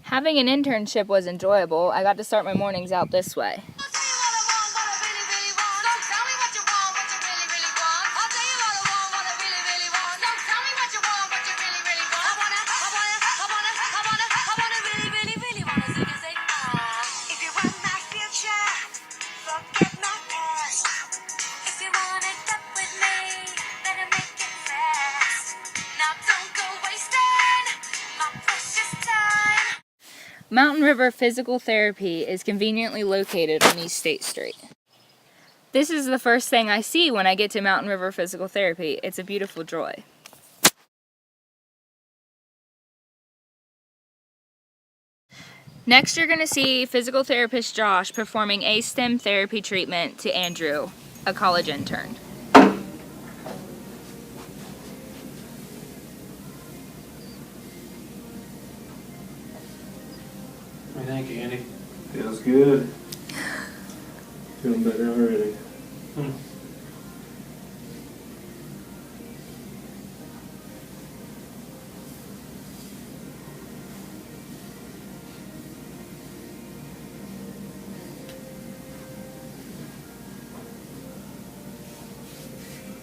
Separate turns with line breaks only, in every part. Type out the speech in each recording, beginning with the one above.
Having an internship was enjoyable. I got to start my mornings out this way. Mountain River Physical Therapy is conveniently located on East State Street. This is the first thing I see when I get to Mountain River Physical Therapy. It's a beautiful joy. Next, you're going to see physical therapist Josh performing A-stem therapy treatment to Andrew, a college intern.
What do you think, Andy?
Feels good. Feeling better already.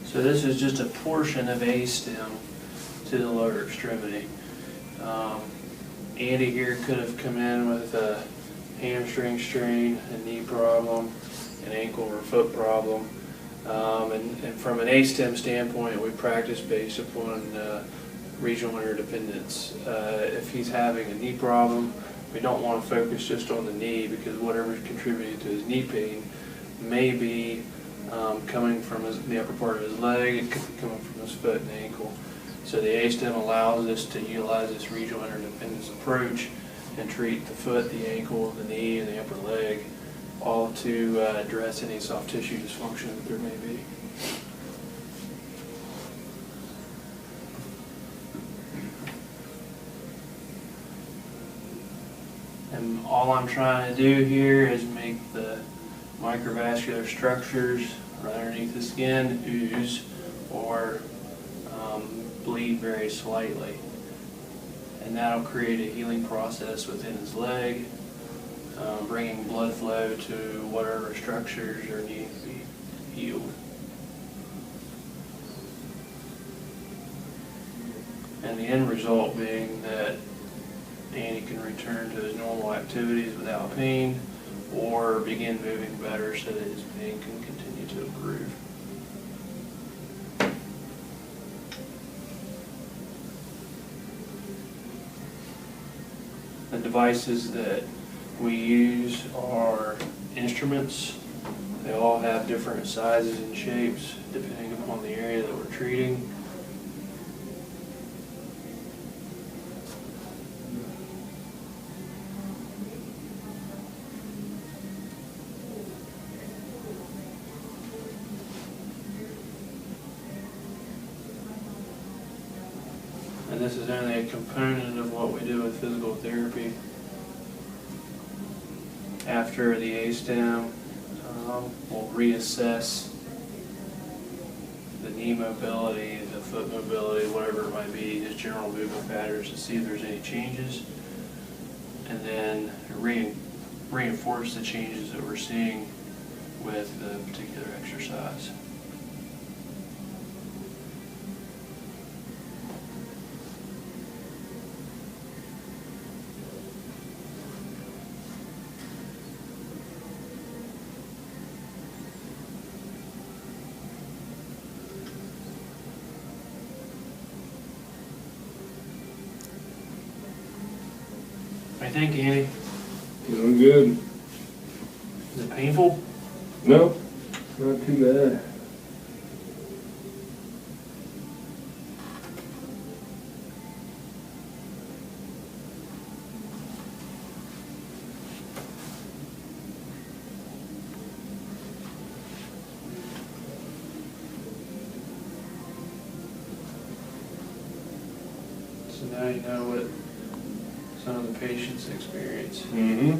So this is just a portion of A-stem to the lower extremity. Andy here could have come in with a hamstring strain, a knee problem, an ankle or foot problem. And from an A-stem standpoint, we practice based upon regional interdependence. If he's having a knee problem, we don't want to focus just on the knee, because whatever's contributing to his knee pain may be coming from the upper part of his leg, it could be coming from his foot and ankle. So the A-stem allows us to utilize this regional interdependence approach and treat the foot, the ankle, the knee, and the upper leg, all to address any soft tissue dysfunction that there may be. And all I'm trying to do here is make the microvascular structures right underneath the skin ooze or bleed very slightly. And that'll create a healing process within his leg, bringing blood flow to whatever structures are needing to be healed. And the end result being that Andy can return to his normal activities without pain, or begin moving better so that his pain can continue to improve. The devices that we use are instruments. They all have different sizes and shapes depending upon the area that we're treating. And this is only a component of what we do with physical therapy. After the A-stem, we'll reassess the knee mobility, the foot mobility, whatever it might be, his general movement patterns, to see if there's any changes, and then reinforce the changes that we're seeing with the particular exercise. What do you think, Andy?
Feeling good.
Is it painful?
No, not too bad.
So now you know what some of the patients experience.
Mm-hmm.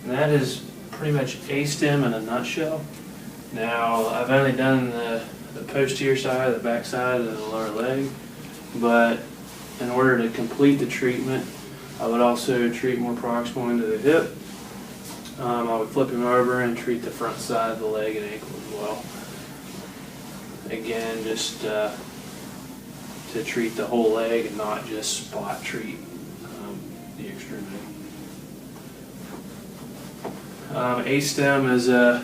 And that is pretty much much A-stem in a nutshell. Now, I've only done the posterior side, the back side, and the lower leg, but in order to complete the treatment, I would also treat more proximal into the hip. I would flip him over and treat the front side of the leg and ankle as well. Again, just to treat the whole leg and not just spot treat the extremity. A-stem is a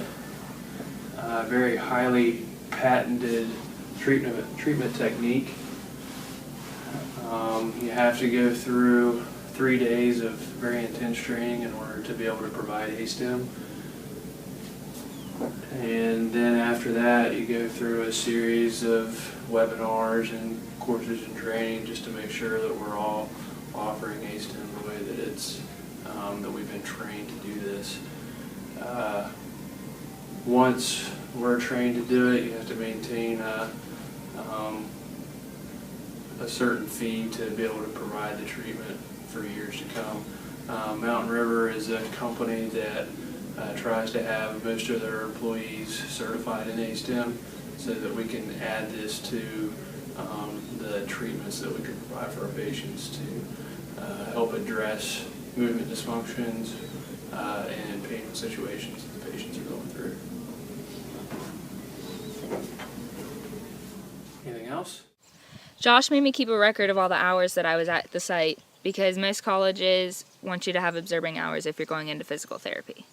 very highly patented treatment technique. You have to go through 3 days of very intense training in order to be able to provide A-stem. And then after that, you go through a series of webinars and courses and training just to make sure that we're all offering A-stem the way that it's that we've been trained to do this. Once we're trained to do it, you have to maintain a certain fee to be able to provide the treatment for years to come. Mountain River is a company that tries to have most of their employees certified in A-stem so that we can add this to the treatments that we can provide for our patients to help address movement dysfunctions and painful situations that the patients are going through. Anything else?
Josh made me keep a record of all the hours that I was at the site because most colleges want you to have observing hours if you're going into physical therapy.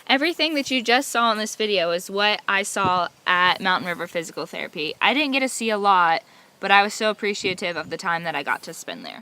Everything that you just saw in this video is what I saw at Mountain River Physical Therapy. I didn't get to see a lot, but I was so appreciative of the time that I got to spend there.